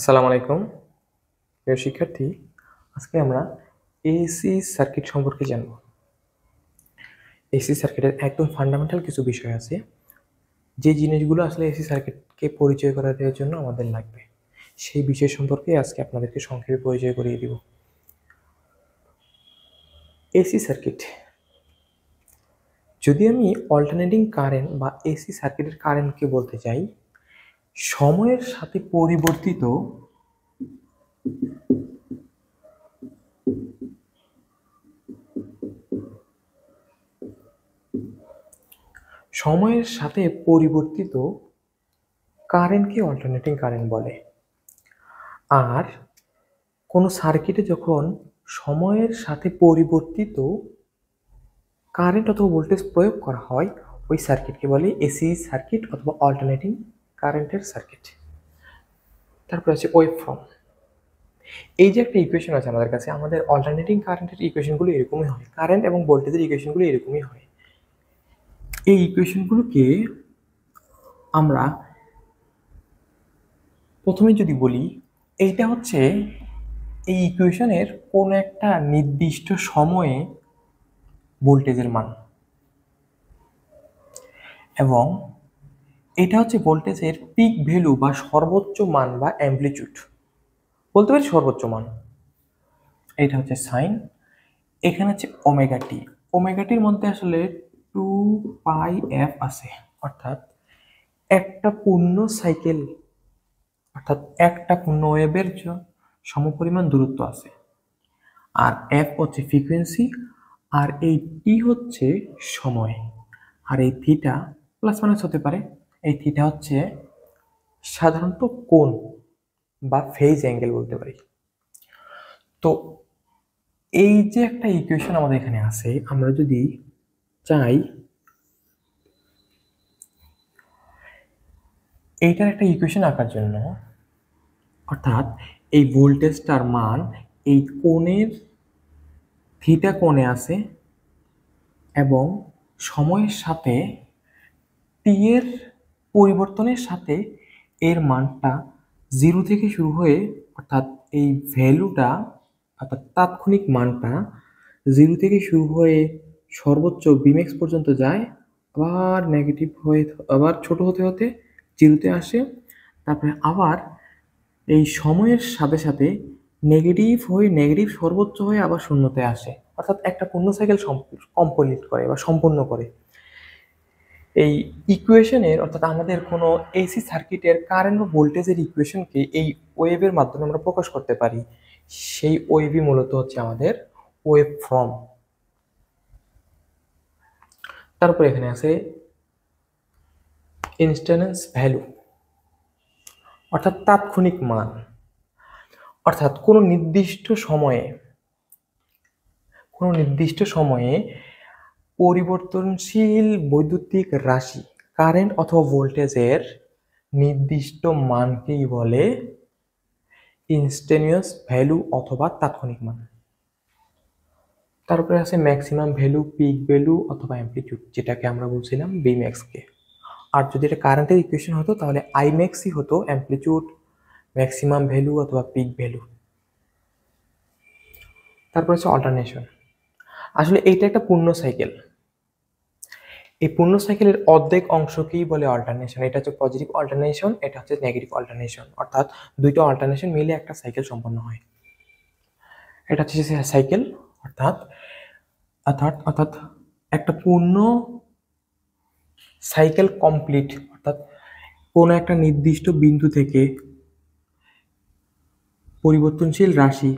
আসসালামু আলাইকুম প্রিয় শিক্ষার্থী। আজকে আমরা এসি সার্কিট সম্পর্কে জানব। এসি সার্কিটের একদম ফান্ডামেন্টাল কিছু বিষয় আছে, যে জিনিসগুলো আসলে এসি সার্কিটকে পরিচয় করার জন্য আমাদের লাগবে, সেই বিষয় সম্পর্কে আজকে আপনাদেরকে সংক্ষেপে পরিচয় করিয়ে দিব। এসি সার্কিট, যদি আমি অল্টারনেটিং কারেন্ট বা এসি সার্কিটের কারেন্টকে বলতে চাই, সময়ের সাথে পরিবর্তিত কারেন্টকে অল্টারনেটিং কারেন্ট বলে। আর কোনো সার্কিটে যখন সময়ের সাথে পরিবর্তিত কারেন্ট অথবা ভোল্টেজ প্রয়োগ করা হয়, ওই সার্কিটকে বলে এসি সার্কিট অথবা অল্টারনেটিং কারেন্টের সার্কিট। তারপর আছে ওয়েভ ফর্ম। এই যে একটা ইকুয়েশন আছে আমাদের কাছে, আমাদের অল্টারনেটিং কারেন্টের ইকুয়েশনগুলো এরকমই হয়, কারেন্ট এবং ভোল্টেজের ইকুয়েশনগুলো এরকমই হয়। এই ইকুয়েশনগুলোকে আমরা প্রথমে যদি বলি, এইটা হচ্ছে এই ইকুয়েশনের কোনো একটা নির্দিষ্ট সময়ে ভোল্টেজের মান, এবং এটা হচ্ছে ভোল্টেজের পিক ভ্যালু বা সর্বোচ্চ মান বা অ্যাম্পলিটিউড, বলতে পারি সর্বোচ্চ মান। এটা হচ্ছে সাইন, এখানে হচ্ছে ওমেগা টি। ওমেগা টির মধ্যে আসলে 2πf আছে, অর্থাৎ একটা পূর্ণ সাইকেল, অর্থাৎ একটা পূর্ণ ওয়েভের সমপরিমাণ দূরত্ব আছে। আর এফ হচ্ছে ফ্রিকোয়েন্সি, আর এই টি হচ্ছে সময়, আর এই থিটা প্লাস মাইনাস হতে পারে। এই থিটা হচ্ছে সাধারণত কোণ বা ফেজ অ্যাঙ্গেল বলতে পারি। তো এই যে একটা ইকুয়েশন আমাদের এখানে আছে, আমরা যদি চাই এইটার একটা ইকুয়েশন আঁকার জন্য, অর্থাৎ এই ভোল্টেজটার মান এই কোণের থিটা কোণে আছে এবং সময়ের সাথে টি এর পরিবর্তনের সাথে এর মানটা 0 থেকে শুরু হয়ে, অর্থাৎ এই ভ্যালুটা অর্থাৎ তাৎক্ষণিক মানটা 0 থেকে শুরু হয়ে সর্বোচ্চ বিমেক্স পর্যন্ত যায়, আবার নেগেটিভ হয়ে আবার ছোট হতে হতে 0-তে আসে, তারপরে আবার এই সময়ের সাথে সাথে নেগেটিভ সর্বোচ্চ হয়ে আবার 0-তে আসে, অর্থাৎ একটা পূর্ণ সাইকেল কমপ্লিট করে বা সম্পূর্ণ করে। এই ইকুয়েশনের, অর্থাৎ আমাদের কোনো এসি সার্কিটের কারেন্ট বা ভোল্টেজের ইকুয়েশনকে এই ওয়েভের মাধ্যমে আমরা প্রকাশ করতে পারি। সেই ওয়েভই মূলত হচ্ছে আমাদের ওয়েভ ফর্ম। তারপর এখানে আছে ইনস্ট্যান্টানেয়াস ভ্যালু, অর্থাৎ তাৎক্ষণিক মান, অর্থাৎ কোনো নির্দিষ্ট সময়ে পরিবর্তনশীল বৈদ্যুতিক রাশি কারেন্ট অথবা ভোল্টেজের নির্দিষ্ট মানকেই বলে ইনস্ট্যান্টানিয়াস ভ্যালু অথবা তাৎক্ষণিক মান। তারপরে আছে ম্যাক্সিমাম ভ্যালু, পিক ভ্যালু অথবা অ্যাম্পলিটিউড, যেটাকে আমরা বলছিলাম বিম্যাক্স কে। আর যদি এটা কারেন্টের ইকুয়েশন হতো তাহলে আইম্যাক্সই হতো, অ্যাম্পলিটিউড, ম্যাক্সিমাম ভ্যালু অথবা পিক ভ্যালু। তারপর আছে অল্টারনেশন। আসলে এইটা একটা পূর্ণ সাইকেল, এই পূর্ণ সাইকেলের অর্ধেক অংশকেই বলে অল্টারনেশন। এটা হচ্ছে পজিটিভ অল্টারনেশন, এটা হচ্ছে নেগেটিভ অল্টারনেশন, অর্থাৎ দুইটা অল্টারনেশন মিলে একটা সাইকেল সম্পন্ন হয়। এটা হচ্ছে সাইকেল, অর্থাৎ অর্থাৎ অর্থাৎ একটা পূর্ণ সাইকেল কমপ্লিট, অর্থাৎ কোনো একটা নির্দিষ্ট বিন্দু থেকে পরিবর্তনশীল রাশি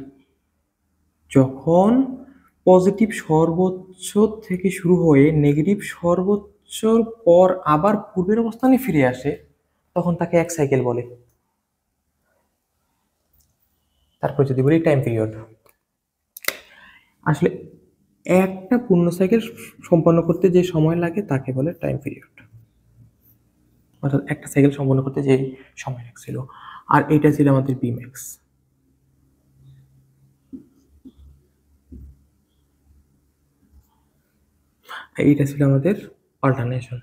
যখন পজিটিভ সর্বোচ্চ থেকে শুরু হয়ে নেগেটিভ সর্বোচ্চর পর আবার পূর্বের অবস্থানে ফিরে আসে, তখন তাকে এক সাইকেল বলে। তারপর যদি বলি টাইম পিরিয়ড, আসলে একটা পূর্ণ সাইকেল সম্পন্ন করতে যে সময় লাগে তাকে বলে টাইম পিরিয়ড, অর্থাৎ একটা সাইকেল সম্পন্ন করতে যে সময় লাগছিল। আর এটা ছিল আমাদের বিম্যাক্স। এইটা ছিল আমাদের অল্টারনেশন।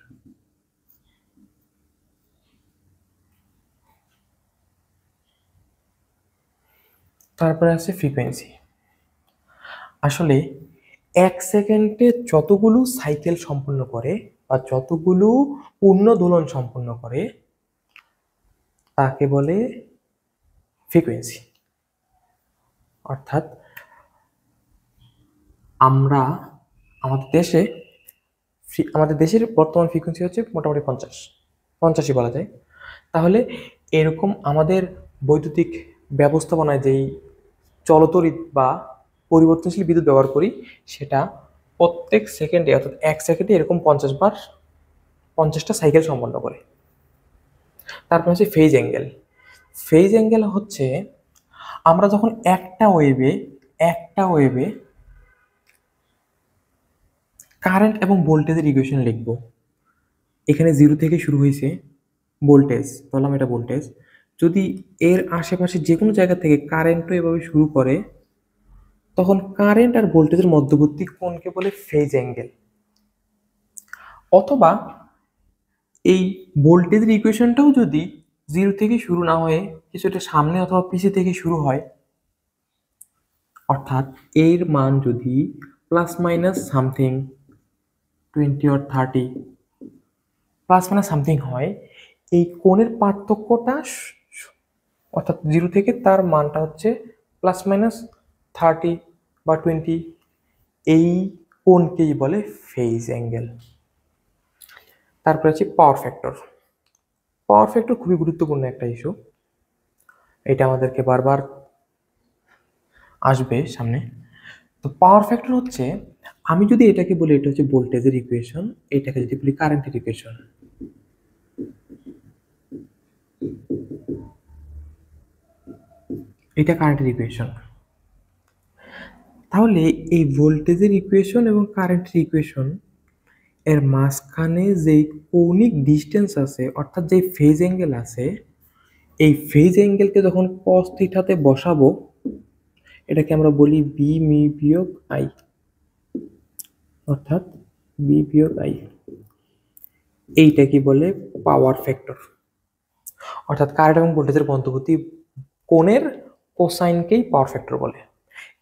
তারপরে আছে ফ্রিকোয়েন্সি। আসলে 1 সেকেন্ডে যতগুলো সাইকেল সম্পূর্ণ করে বা যতগুলো পূর্ণ দোলন সম্পূর্ণ করে তাকে বলে ফ্রিকোয়েন্সি। অর্থাৎ আমরা আমাদের দেশের বর্তমান ফ্রিকোয়েন্সি হচ্ছে মোটামুটি 50ই বলা যায়। তাহলে এরকম আমাদের বৈদ্যুতিক ব্যবস্থাপনায় যেই চলতরিৎ বা পরিবর্তনশীল বিদ্যুৎ ব্যবহার করি সেটা প্রত্যেক সেকেন্ডে অর্থাৎ 1 সেকেন্ডে এরকম 50টা সাইকেল সম্পন্ন করে। তারপর হচ্ছে ফেজ অ্যাঙ্গেল। ফেজ অ্যাঙ্গেল হচ্ছে আমরা যখন একটা ওয়েভে কারেন্ট এবং ভোল্টেজের ইকুয়েশন লিখব। এখানে 0 থেকে শুরু হয়েছে ভোল্টেজ, বললাম এটা ভোল্টেজ। যদি এর আশেপাশে যে কোনো জায়গা থেকে কারেন্টও এভাবে শুরু করে তখন কারেন্ট আর ভোল্টেজের মধ্যবর্তী কোণকে বলে ফেজ অ্যাঙ্গেল। অথবা এই ভোল্টেজের ইকুয়েশনটাও যদি 0 থেকে শুরু না হয়ে কিছুটা সামনে অথবা পিছে থেকে শুরু হয়, অর্থাৎ এর মান যদি plus minus something 20 or 30 plus minus something হয়, এই কোণের পার্থক্যটা অর্থাৎ 0 থেকে তার মানটা হচ্ছে প্লাস মাইনাস 30 বা 20, এই কোণকেই বলে ফেজ অ্যাঙ্গেল। তারপরে আছে পাওয়ার ফ্যাক্টর। পাওয়ার ফ্যাক্টর খুবই গুরুত্বপূর্ণ একটা ইস্যু, এটা আমাদেরকে বারবার আসবে সামনে। তো পাওয়ার ফ্যাক্টর হচ্ছে, আমি যদি এটাকে বলি এটা হচ্ছে ভোল্টেজের ইকুয়েশন, এটাকে যদি বলি কারেন্টের ইকুয়েশন, এটা কারেন্টের ইকুয়েশন, তাহলে এই ভোল্টেজের ইকুয়েশন এবং কারেন্টের ইকুয়েশন এর মাঝখানে যেই কৌণিক ডিস্টেন্স আছে অর্থাৎ যেই ফেজ অ্যাঙ্গেল আছে, এই ফেজ অ্যাঙ্গেলকে যখন cos থিটাতে বসাবো এটাকে আমরা বলি বি মি বিয়োগ আই, অর্থাৎ বি বিয়োগ আই, এইটা কি বলে পাওয়ার ফ্যাক্টর। অর্থাৎ কারেন্ট এবং ভোল্টেজের মধ্যবর্তী কোণের কোসাইনকেই পাওয়ার ফ্যাক্টর বলে।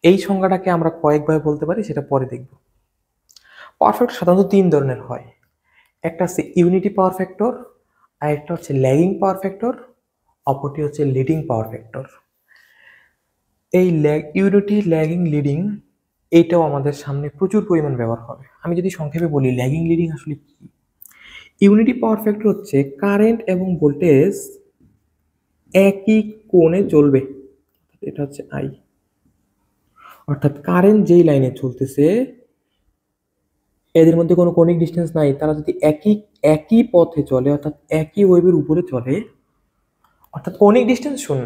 এই সংজ্ঞাটাকে আমরা কয়েকভাবে বলতে পারি, সেটা পরে দেখব। পাওয়ার ফ্যাক্টর সাধারণত 3 ধরনের হয়। একটা হচ্ছে ইউনিটি পাওয়ার ফ্যাক্টর, আর একটা হচ্ছে ল্যাগিং পাওয়ার ফ্যাক্টর, অপরটি হচ্ছে লিডিং পাওয়ার ফ্যাক্টর। এই ইউনিটি, ল্যাগিং, লিডিং এইটাও আমাদের সামনে প্রচুর পরিমাণ ব্যবহার হবে। আমি যদি সংক্ষেপে বলি ল্যাগিং লিডিং আসলে কি। ইউনিটি পাওয়ার ফ্যাক্টর হচ্ছে কারেন্ট এবং ভোল্টেজ একই কোণে চলবে, এটা হচ্ছে আই। অর্থাৎ কারেন্ট যেই লাইনে চলতেছে এদের মধ্যে কোনো কৌণিক ডিস্টেন্স নাই, তারা যদি একই পথে চলে অর্থাৎ একই ওয়েভের উপরে চলে, অর্থাৎ কৌণিক ডিস্টেন্স শূন্য,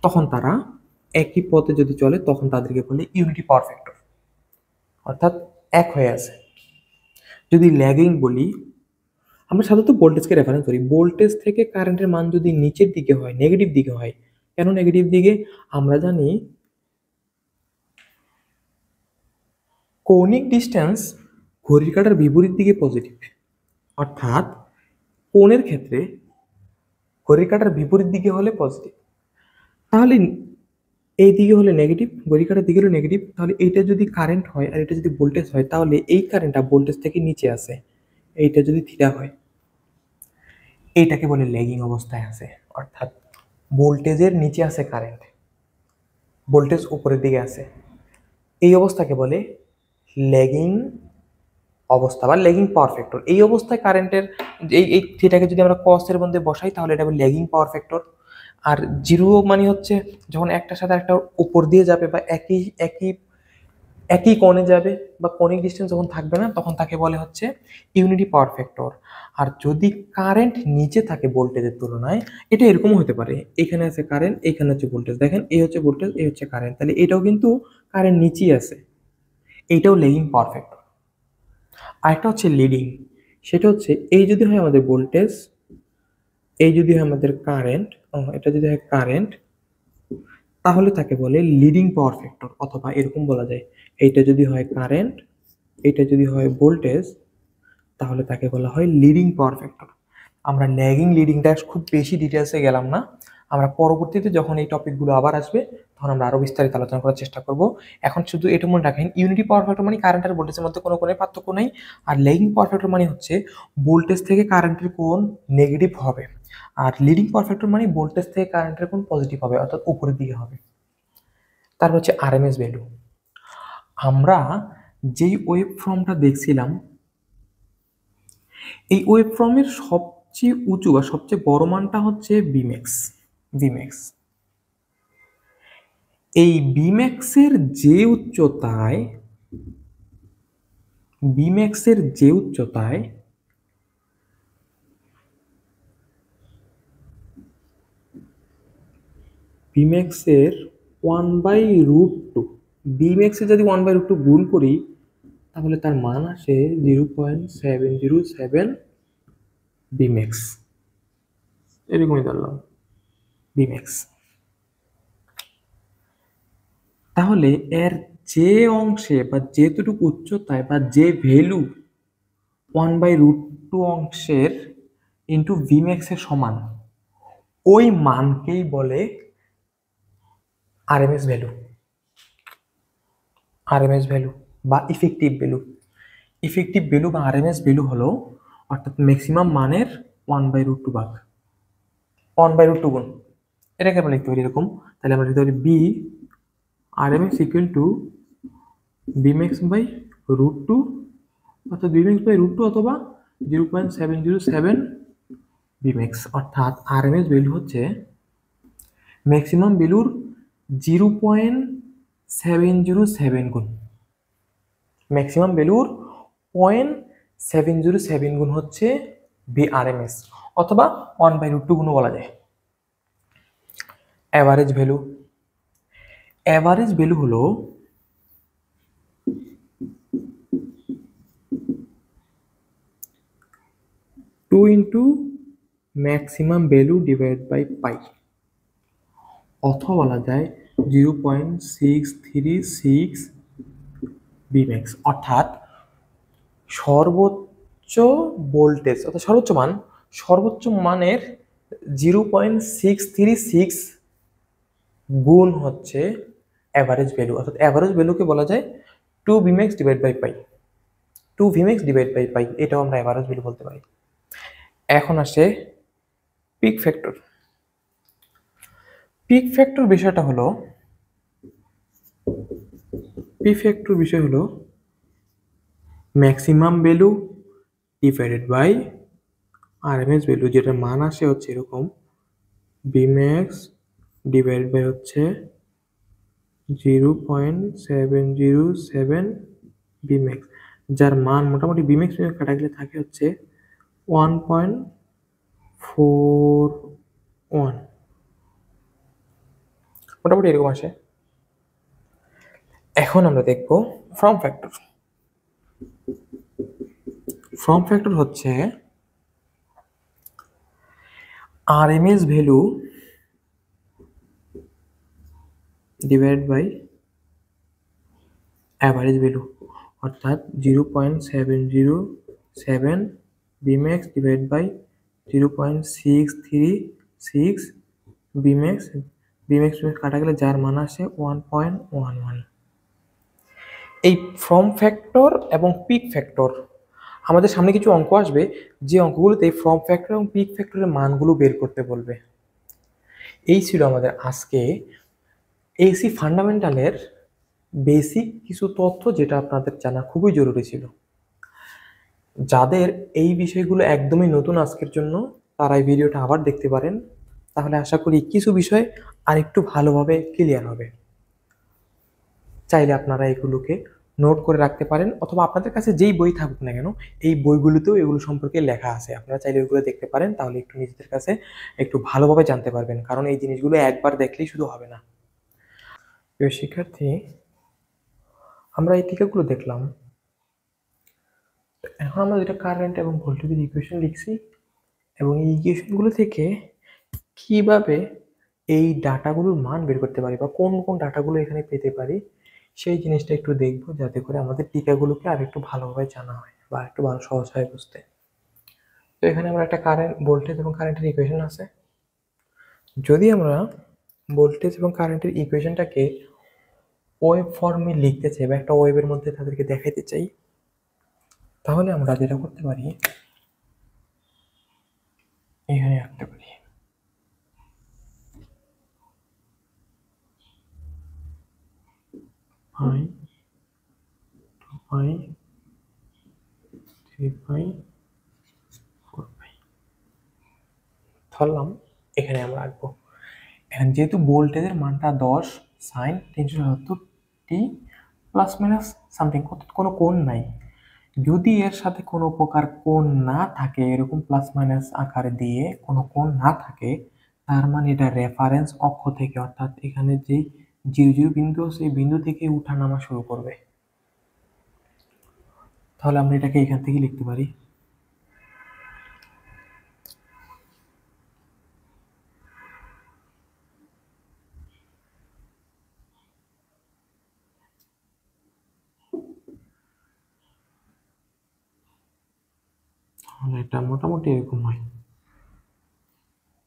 তখন তারা একই পথে যদি চলে তখন তাদেরকে বলে ইউনিটি পাওয়ার ফ্যাক্টর, অর্থাৎ এক হয়ে আছে। যদি ল্যাগিং বলি, আমরা সাধারণত ভোল্টেজকে রেফারেন্স করি। ভোল্টেজ থেকে কারেন্টের মান যদি নিচের দিকে হয়, নেগেটিভ দিকে হয়, কেন নেগেটিভ দিকে? আমরা জানি কৌণিক ডিস্টেন্স ঘড়ির কাঁটার বিপরীত দিকে পজিটিভ, অর্থাৎ কোণের ক্ষেত্রে ঘড়ির কাঁটার বিপরীত দিকে হলে পজিটিভ, তাহলে এই দিকে হলে নেগেটিভ, ঘড়ির কাঁটার দিকে হলে নেগেটিভ। তাহলে এইটা যদি কারেন্ট হয় আর এটা যদি ভোল্টেজ হয়, তাহলে এই কারেন্টটা ভোল্টেজ থেকে নিচে আসে, এইটা যদি থিটা হয়, এইটাকে বলে ল্যাগিং অবস্থায় আছে। অর্থাৎ ভোল্টেজের নিচে আছে কারেন্ট, ভোল্টেজ উপরের দিকে আছে, এই অবস্থাকে বলে ল্যাগিং অবস্থা বা ল্যাগিং পাওয়ার ফ্যাক্টর। এই অবস্থায় কারেন্টের এই থিটাকে যদি আমরা কসের মধ্যে বসাই তাহলে এটা ল্যাগিং পাওয়ার ফ্যাক্টর। আর জিরো মানে হচ্ছে যখন একটার সাথে একটা উপর দিয়ে যাবে বা একই একই একই কোণে যাবে বা কৌণিক ডিস্টেন্স যখন থাকবে না তখন তাকে বলে হচ্ছে ইউনিটি পাওয়ার ফ্যাক্টর। আর যদি কারেন্ট নিচে থাকে ভোল্টেজের তুলনায়, এটা এরকমও হতে পারে, এখানে আছে কারেন্ট, এখানে হচ্ছে ভোল্টেজ, দেখেন এই হচ্ছে ভোল্টেজ, এই হচ্ছে কারেন্ট, তাহলে এটাও কিন্তু কারেন্ট নিচেই আছে, এইটাও ল্যাগিং পাওয়ার ফ্যাক্টর। আরেকটা হচ্ছে লিডিং, সেটা হচ্ছে এই যদি হয় আমাদের ভোল্টেজ, এই যদি হয় আমাদের কারেন্ট, এটা যদি হয় কারেন্ট, তাহলে তাকে বলে লিডিং পাওয়ার ফ্যাক্টর। অথবা এরকম বলা যায়, এইটা যদি হয় কারেন্ট, এটা যদি হয় ভোল্টেজ, তাহলে তাকে বলা হয় লিডিং পাওয়ার ফ্যাক্টর। আমরা ল্যাগিং লিডিংটা খুব বেশি ডিটেলসে গেলাম না, আমরা পরবর্তীতে যখন এই টপিকগুলো আবার আসবে তখন আমরা আরো বিস্তারিত আলোচনা করার চেষ্টা করব। এখন শুধু এটা মনে রাখেন, ইউনিটি পাওয়ার ফ্যাক্টর মানে কারেন্ট আর ভোল্টেজের মধ্যে কোনো পার্থক্য নেই, আর ল্যাগিং পাওয়ার ফ্যাক্টর মানে হচ্ছে ভোল্টেজ থেকে কারেন্টের কোণ নেগেটিভ হবে, আর লিডিং পাওয়ার ফ্যাক্টর মানে ভোল্টেজ থেকে কারেন্টের কোণ পজিটিভ হবে, অর্থাৎ উপরের দিকে হবে। তারপর হচ্ছে আরএমএস ভ্যালু। আমরা যেই ওয়েভ ফর্মটা দেখছিলাম, এই ওয়েভ ফর্মের সবচেয়ে উঁচু বা সবচেয়ে বড় মানটা হচ্ছে বিম্যাক্স। এই বিম্যাক্সের যে উচ্চতায় বিম্যাক্সের 1/√2, বিম্যাক্সে যদি 1/√2 গুণ করি তাহলে তার মান আসে 0.707 বিম্যাক্স, এরকমই ধরলাম বিম্যাক্স। তাহলে এর যে অংশে বা যেটুকু উচ্চতায় বা যে ভ্যালু 1/√2 অংশের ইন্টু ভিম্যাক্সের সমান, ওই মানকেই বলে আরএমএস ভ্যালু বা ইফেক্টিভ ভ্যালু বা আরএমএস ভ্যালু হলো অর্থাৎ ম্যাক্সিমাম মানের 1/√2 ভাগ 1/√2 গুণ, এটাকে আমরা লিখতে পারি এরকম। তাহলে আমরা লিখতে পারি B RMS equal to Bmax/√2, অর্থাৎ Bmax/√2 অথবা 0.707 Bmax, অর্থাৎ আরএমএস ভ্যালু হচ্ছে ম্যাক্সিমাম ভ্যালুর 0.707 গুণ, ম্যাক্সিমাম ভ্যালুর 0.707 গুণ হচ্ছে বিআরএমএস, অথবা 1/√2 গুণও বলা যায়। অ্যাভারেজ ভ্যালু হলো two into maximum value divide by pi, অথবা বলা যায় 0.636 বিম্যাক্স, অর্থাৎ সর্বোচ্চ ভোল্টেজ অর্থাৎ সর্বোচ্চ মানের 0.636 গুণ হচ্ছে অ্যাভারেজ ভ্যালু, অর্থাৎ অ্যাভারেজ ভ্যালুকে বলা যায় 2 Vmax ডিভাইড বাই পাই, এটাও আমরা অ্যাভারেজ ভ্যালু বলতে পারি। এখন আসে পিক ফ্যাক্টর বিষয়টা হলো maximum value divided by RMS value, যেটার মান আসে হচ্ছে এরকম বিম্যাক্স ডিভাইডেড বাই হচ্ছে 0.707 বিম্যাক্স, যার মান মোটামুটি বিম্যাক্স কাটা গেলে থাকে হচ্ছে 1.41, মোটামুটি এরকম আসে। এখন আমরা দেখব ফর্ম ফ্যাক্টর হচ্ছে RMS value divide by average value, অর্থাৎ 0.707 বিম্যাক্স ডিভাইড বাই 0.636 বিম্যাক্স কাটা গেলে যার মান আসে 1.11। এই ফর্ম ফ্যাক্টর এবং পিক ফ্যাক্টর, আমাদের সামনে কিছু অঙ্ক আসবে, যে অঙ্কগুলোতে ফর্ম ফ্যাক্টর এবং পিক ফ্যাক্টরের মানগুলো বের করতে বলবে। এই ছিল আমাদের আজকে এসি ফান্ডামেন্টালের বেসিক কিছু তথ্য, যেটা আপনাদের জানা খুবই জরুরি ছিল। যাদের এই বিষয়গুলো একদমই নতুন আজকের জন্য, তারা এই ভিডিওটা আবার দেখতে পারেন, তাহলে আশা করি কিছু বিষয় আরেকটু ভালোভাবে ক্লিয়ার হবে। চাইলে আপনারা এগুলোকে নোট করে রাখতে পারেন, অথবা আপনাদের কাছে যেই বই থাকুক না কেন এই বইগুলোতেও এগুলো সম্পর্কে লেখা আছে, আপনারা চাইলে ওইগুলো দেখতে পারেন, তাহলে একটু নিজেদের কাছে একটু ভালোভাবে জানতে পারবেন, কারণ এই জিনিসগুলো একবার দেখলেই শুধু হবে না। প্রিয় শিক্ষার্থী, আমরা এই টিকাগুলো দেখলাম, এখন আমরা যেটা কারেন্ট এবং ভোল্টেজের ইকুয়েশন লিখছি, এবং এই ইকুয়েশনগুলো থেকে কিভাবে এই ডাটাগুলোর মান বের করতে পারি বা কোন কোন ডাটাগুলো এখানে পেতে পারি, সেই জিনিসটা একটু দেখব, যাতে করে আমাদের টিকাগুলোকে আর একটু ভালোভাবে জানা হয় বা একটু ভালো সহজ হয় বুঝতে। তো এখানে আমরা একটা কারেন্ট ভোল্টেজ এবং কারেন্টের ইকুয়েশন আছে, যদি আমরা ভোল্টেজ এবং কারেন্টের ইকুয়েশনটাকে ওয়েভ ফর্মে লিখতে চাই বা একটা ওয়েভের মধ্যে তাদেরকে দেখাইতে চাই, তাহলে আমরা যেটা করতে পারি, এখানে আঁকতে পারি। পাই 2 পাই 3 পাই 4 পাই ধরলাম, এখানে আমরা আঁকবো। এখন যেহেতু ভোল্টেজের মানটা 10 সাইন 377 টি প্লাস মাইনাস সামথিং, কোনো কোণ নাই, যদি এর সাথে কোনো প্রকার কোণ না থাকে, এরকম প্লাস মাইনাস আকারে দিয়ে কোনো কোণ না থাকে, তার মানে এটা রেফারেন্স অক্ষ থেকে, অর্থাৎ এখানে যে 0 বিন্দু সেই বিন্দু থেকে উঠানামা শুরু করবে। তাহলে আমরা এটাকে এখান থেকে লিখতে পারি, তাহলে এটা মোটামুটি এরকম হয়।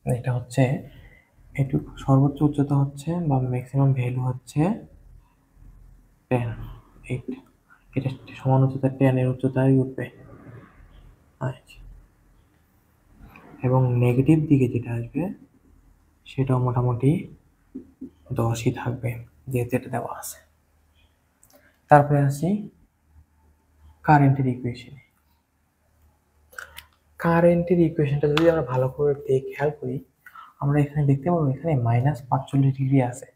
এটা হচ্ছে এটুকু সর্বোচ্চ উচ্চতা হচ্ছে বা ম্যাক্সিমাম ভ্যালু হচ্ছে 10, 8, এটা সমান উচ্চতা 10 এর উচ্চতায় উঠবে। আচ্ছা, এবং নেগেটিভ দিকে যেটা আসবে সেটাও মোটামুটি 10ই থাকবে, যেটা দেওয়া আছে। তারপরে আসি কারেন্টের ইকুয়েশনে। কারেন্টের ইকুয়েশনটা যদি আমরা ভালো করে খেয়াল করি, আমরা এখানে দেখতে পাবো এখানে -45 ডিগ্রি আছে,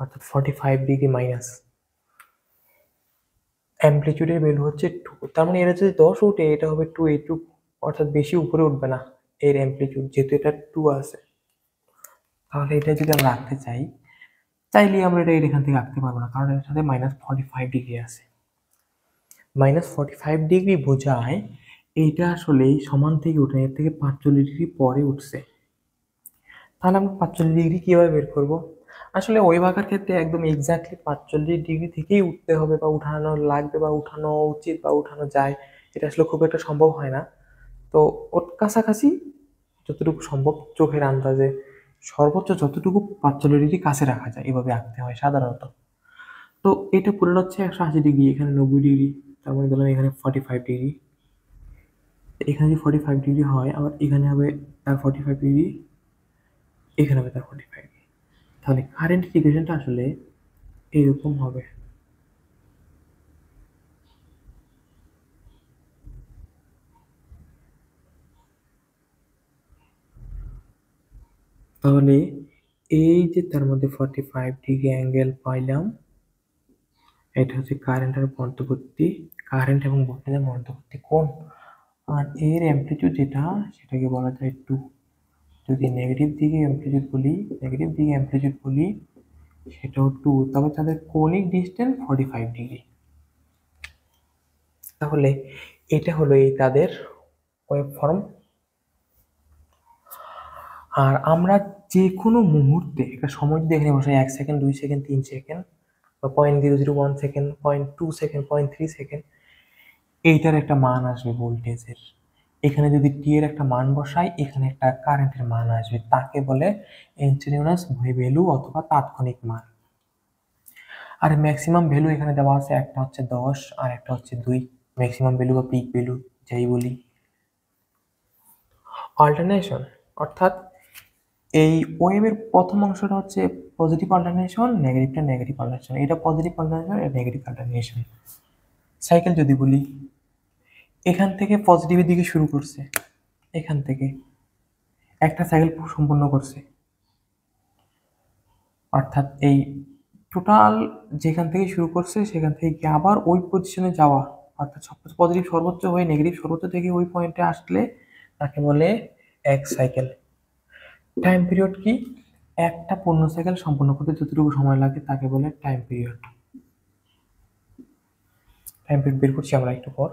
অর্থাৎ 45 ডিগ্রি মাইনাস। অ্যামপ্লিটিউডের ভ্যালু হচ্ছে 2, তার মানে এটা যদি 10 উঠে এটা হবে 2, এইটু অর্থাৎ বেশি উপরে উঠবে না এর অ্যামপ্লিটিউড, যেহেতু এটা 2 আছে। তাহলে এটা যদি আমরা রাখতে চাই, চাইলে আমরা এটা এখান থেকে রাখতে পারবো না, কারণ এর সাথে -45 ডিগ্রি আছে। -45 ডিগ্রি বোঝায় এইটা আসলে সমান থেকে উঠে, এর থেকে 45 ডিগ্রি পরে উঠছে। তাহলে আমরা 45 ডিগ্রি কিভাবে বের করব? আসলে ওই আঁকার ক্ষেত্রে একদম এক্স্যাক্টলি 45 ডিগ্রি থেকেই উঠতে হবে বা উঠানো লাগবে বা উঠানো উচিত বা উঠানো যায়, এটা আসলে খুব একটা সম্ভব হয় না। তো ওর কাছাকাছি যতটুকু সম্ভব চোখের আন্দাজে সর্বোচ্চ যতটুকু 45 ডিগ্রি কাছে রাখা যায় এভাবে আঁকতে হয় সাধারণত। তো এটা পুরোটা হচ্ছে 180 ডিগ্রি, এখানে 90 ডিগ্রি, তার মানে ধরলাম এখানে 45 ডিগ্রি। এখানে যদি 45 ডিগ্রি হয়, আবার এখানে হবে তার 45 ডিগ্রি, এখানে হবে তার 45 ডিগ্রি। তাহলে কারেন্ট ইকুয়েশনটা আসলে এইরকম হবে। তাহলে এই যে তার মধ্যে 45 ডিগ্রি অ্যাঙ্গেল পাইলাম, এটা হচ্ছে কারেন্ট আর মধ্যবর্তী, কারেন্ট এবং ভোল্টেজের মধ্যবর্তী কোণ। আর এর অ্যামপ্লিটিউড যেটা, সেটাকে বলা যায় 2। যদি নেগেটিভ দিকে অ্যামপ্লিটিউড বলি সেটাও 2, তবে তাদের কৌণিক ডিস্টেন্স 45 ডিগ্রি। তাহলে এটা হলো এই তাদের ওয়েভ ফর্ম। আর আমরা যে কোনো মুহূর্তে একটা সময় যদি এখানে বসাই, 1 সেকেন্ড 2 সেকেন্ড 3 সেকেন্ড বা 0.001 সেকেন্ড 0.2 সেকেন্ড 0.3 সেকেন্ড, এইটার একটা মান আসবে ভোল্টেজের। এখানে যদি টি এর একটা মান বসাই, এখানে একটা কারেন্টের মান আসবে, তাকে বলে ইনস্ট্যান্টেনিয়াস ভ্যালু অথবা তাৎক্ষণিক মান। আর ম্যাক্সিমাম ভ্যালু এখানে দেওয়া আছে, একটা হচ্ছে 10 আর একটা হচ্ছে 2, ম্যাক্সিমাম ভ্যালু বা পিক ভ্যালু যাই বলি। অল্টারনেশন অর্থাৎ এই ওয়েভের প্রথম অংশটা হচ্ছে পজিটিভ অল্টারনেশন, নেগেটিভটা নেগেটিভ অল্টারনেশন, এটা পজিটিভ অল্টারনেশন, এটা নেগেটিভ অল্টারনেশন। সাইকেল যদি বলি, এখান থেকে পজিটিভের দিকে শুরু করছে, এখান থেকে একটা সাইকেল সম্পূর্ণ করছে, অর্থাৎ এই টোটাল যেখান থেকে শুরু করছে সেখান থেকে আবার ওই পজিশনে যাওয়া, অর্থাৎ পজিটিভ সর্বোচ্চ হয়ে নেগেটিভ সর্বোচ্চ থেকে ওই পয়েন্টে আসলে তাকে বলে এক সাইকেল। টাইম পিরিয়ড কি? একটা পূর্ণ সাইকেল সম্পূর্ণ করতে যতটুকু সময় লাগে তাকে বলে টাইম পিরিয়ড। টাইম পিরিয়ড বের করছি আমরা একটু পর।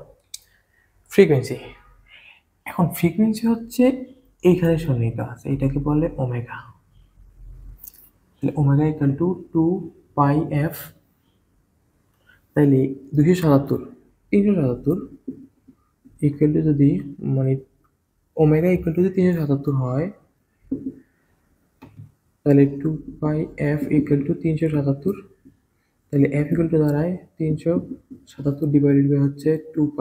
ফ্রিকোয়েন্সি, এখন ফ্রিকোয়েন্সি হচ্ছে এইখানে সন্নিহিত আছে, এটাকে বলে ওমেগা। তাহলে omega equal to 2 pi F, তাইলে 277 377 ইকুয়াল টু, যদি মানে ওমেগা ইকুয়াল টু যদি 377 হয়, তাহলে 2πf ইকুয়াল টু 377, তাহলে f ইকুয়াল টু দাঁড়ায় 377 ডিভাইডেড বাই হচ্ছে 2π,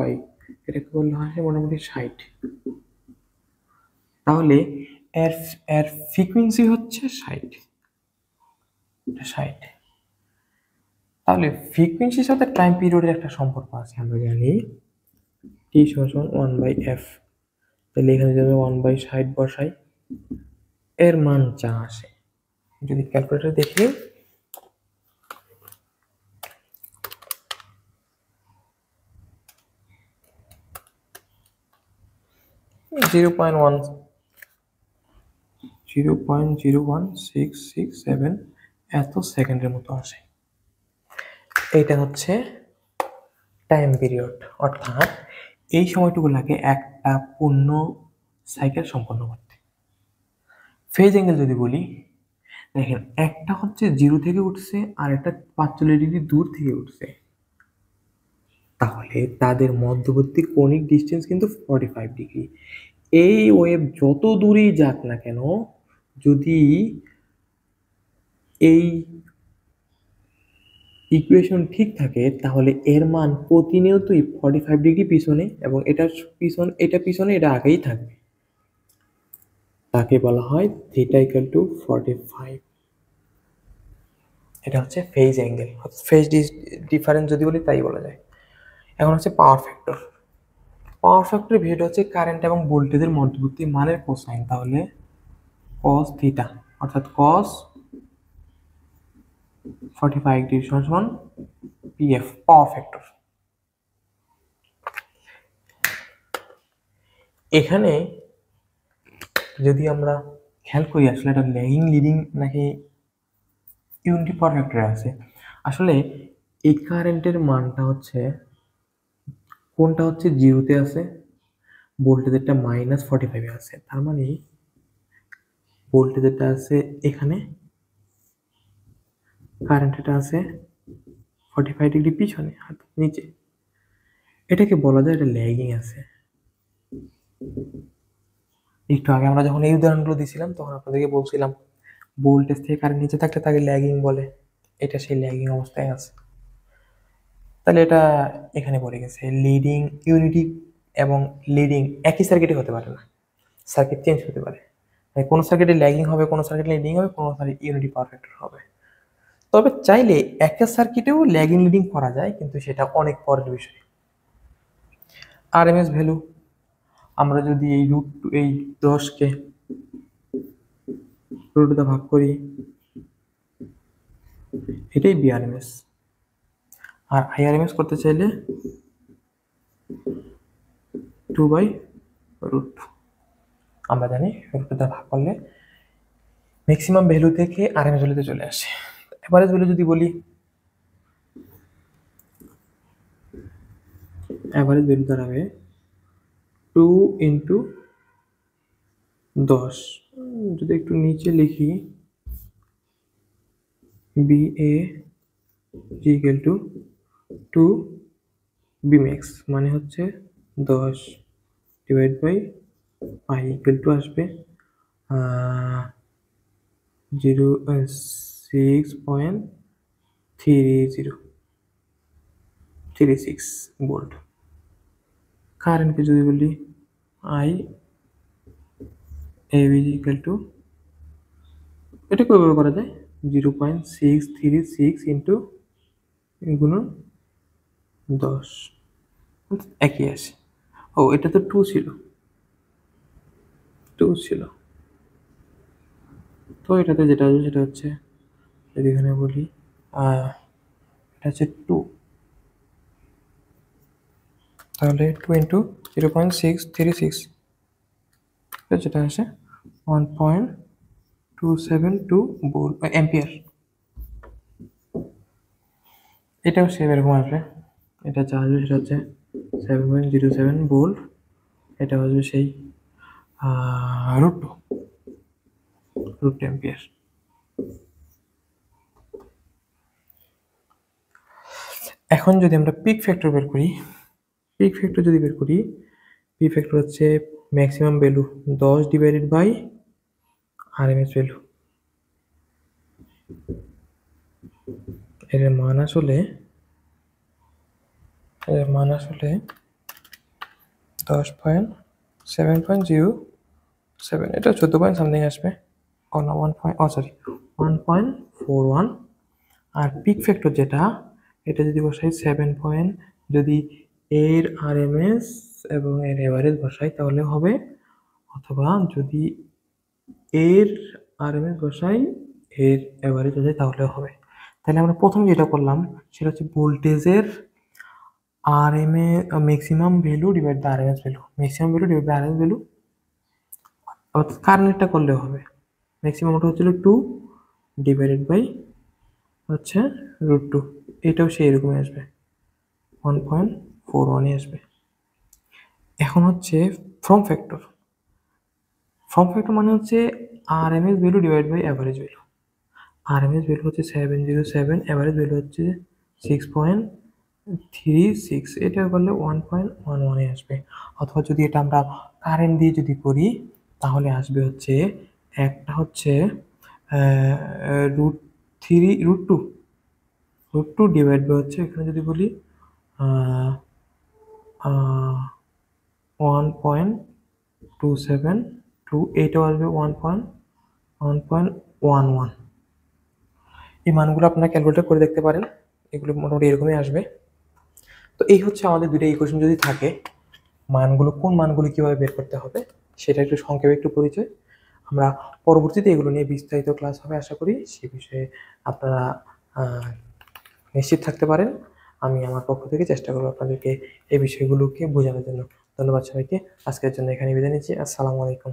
এটাকে বললে হয় মোটামুটি 60। তাহলে এর এর ফ্রিকোয়েন্সি হচ্ছে 60। তাহলে ফ্রিকোয়েন্সির সাথে টাইম পিরিয়ডের একটা সম্পর্ক আছে, আমরা জানি t সমান 1/f। তাহলে এখানে যাবে 1/60 বসাই, এর মান যা আসে, যদি ক্যালকুলেটর দেখি 0.016667 এত সেকেন্ডের মতো আসে। এইটা হচ্ছে টাইম পিরিয়ড, অর্থাৎ এই সময়টুকু লাগে একটা পূর্ণ সাইকেল সম্পন্ন করতে। ফেজ অ্যাঙ্গেল যদি বলি, দেখেন একটা হচ্ছে 0 থেকে উঠছে আর একটা 45 ডিগ্রি দূর থেকে উঠছে, তাহলে তাদের মধ্যবর্তী কৌণিক ডিস্টেন্স কিন্তু 45 ডিগ্রি। এই ওয়েভ যত দূরেই যাক না কেন, যদি এই ইকুয়েশন ঠিক থাকে তাহলে এর মান প্রতিনিয়তই 45 ডিগ্রি পিছনে, এবং এটা পিছনে এটা আগেই থাকবে। তাকে বলা হয় থিটা ইকুয়াল টু 45। এটা হচ্ছে ফেজ অ্যাঙ্গেল, ফেজ ডিফারেন্স যদি বলি তাই বলা যায়। এখন হচ্ছে পাওয়ার ফ্যাক্টর। পাওয়ার ফ্যাক্টরের ভ্যালু হচ্ছে কারেন্ট এবং ভোল্টেজের মধ্যবর্তী মানের কোসাইন, তাহলে cos থিটা অর্থাৎ cos 45 ডিগ্রি সমান PF, পাওয়ার ফ্যাক্টর। এখানে যদি আমরা খেয়াল করি আসলে এটা ল্যাগিং লিডিং নাকি ইউনিটি পাওয়ার ফ্যাক্টরে আছে, আসলে এই কারেন্টের মানটা হচ্ছে কোনটা হচ্ছে 0-তে আছে, ভোল্টেজেরটা -45-এ আছে, তার মানে ভোল্টেজেরটা আছে এখানে, কারেন্টটা আছে 45 ডিগ্রি পিছনে আর নিচে। এটাকে বলা যায় এটা ল্যাগিং আছে। একটু আগে আমরা যখন এই উদাহরণগুলো দিয়েছিলাম তখন আপনাদেরকে বলছিলাম ভোল্টেজ থেকে কারেন্ট নিচে থাকলে তাকে ল্যাগিং বলে, এটা সেই ল্যাগিং অবস্থায় আছে। তাহলে এটা এখানে পড়ে গেছে। লিডিং ইউনিটি এবং লিডিং একই সার্কিটে হতে পারে না, সার্কিট চেঞ্জ হতে পারে। কোনো সার্কিটে ল্যাগিং হবে, কোনো সার্কিটে লিডিং হবে, কোনো সার্কিট ইউনিটি পাওয়ার ফ্যাক্টর হবে। তবে চাইলে একটা সার্কিটেও ল্যাগিং লিডিং করা যায়, কিন্তু সেটা অনেক পরের বিষয়। আরএমএস ভ্যালু, আমরা যদি এই এই 10কে √ দ্বারা ভাগ করি, এটাই বিআরএমএস। আর আইআরএমএস করতে চাইলে 2/√। আমরা জানি √ দ্বারা ভাগ করলে ম্যাক্সিমাম ভ্যালু থেকে আরএমএস ভ্যালুতে চলে আসে। এভারেজ ভ্যালু যদি বলি, এভারেজ ভ্যালু দাঁড়াবে 2 × 10। যদি একটু নিচে লিখি, BA ইকুয়াল টু 2 Bmax, মানে হচ্ছে 10 divide by pi equal to আসবে 6.3036 ভোল্ট। কারেন্টকে যদি বলি, I AB ইকুয়াল টু, এটা কিভাবে করা যায়, 0.636 ইন্টু গুণন 10, একই আসে। ও এটা তো 2 ছিল, তো এটাতে যেটা আসবে সেটা হচ্ছে, যদি এখানে বলি এটা হচ্ছে 2, তাহলে 2 × 0.636, যেটা আসে 1.272 ভোল্ট অ্যাম্পিয়ার। এটাও সেম এরকম আসবে, এটা যা আসবে সেটা হচ্ছে 7.07 ভোল্ট, এটা আসবে সেই √2 অ্যাম্পিয়ার। এখন যদি আমরা পিক ফ্যাক্টর বের করি, পিক ফ্যাক্টর হচ্ছে maximum value 10 divided by RMS value. এর মান আসলে 10.7.07, এটা 14 পয়েন্ট সামথিং আসবে। ও না 1.41। আর পিক ফ্যাক্টর যেটা, এটা যদি বসাই 7 পয়েন্ট, যদি এর আরএমএস এবং এর এভারেজ বসাই তাহলে হবে, অথবা যদি এর আরএমএস বসাই এর এভারেজ বসাই তাহলে হবে। তাহলে আমরা প্রথম যেটা করলাম সেটা হচ্ছে ভোল্টেজের maximum value divide by RMS value, maximum value divide by RMS value, অর্থাৎ কারেন্টটা করলে হবে। ম্যাক্সিমাম ওটা হচ্ছিল 2 ডিভাইডেড বাই হচ্ছে √2, এটাও সেই এরকমই আসবে, 1.41 আসবে। এখন হচ্ছে ফর্ম ফ্যাক্টর। ফর্ম ফ্যাক্টর মানে হচ্ছে RMS value divide by average value. RMS value হচ্ছে 707, অ্যাভারেজ ভ্যালু হচ্ছে 6.36, এটা করলে 1.11 আসবে। অথবা যদি এটা আমরা কারেন্ট দিয়ে যদি করি তাহলে আসবে হচ্ছে, একটা হচ্ছে √2 ডিভাইড বাই হচ্ছে, এখানে যদি বলি 1.272, এইটাও আসবে 1.11। এই মানগুলো আপনারা ক্যালকুলেট করে দেখতে পারেন, এগুলো মোটামুটি এরকমই আসবে। তো এই হচ্ছে আমাদের দুটো ইকুয়েশন যদি থাকে, কোন মানগুলো কীভাবে বের করতে হবে সেটা একটু সংক্ষেপে একটু পরিচয়। আমরা পরবর্তীতে এগুলো নিয়ে বিস্তারিত ক্লাস হবে আশা করি, সে বিষয়ে আপনারা নিশ্চিত থাকতে পারেন। আমি আমার পক্ষ থেকে চেষ্টা করবো আপনাদেরকে এই বিষয়গুলোকে বোঝানোর জন্য। ধন্যবাদ সবাইকে, আজকের জন্য এখানে বিদায় নিচ্ছি। আসসালামু আলাইকুম।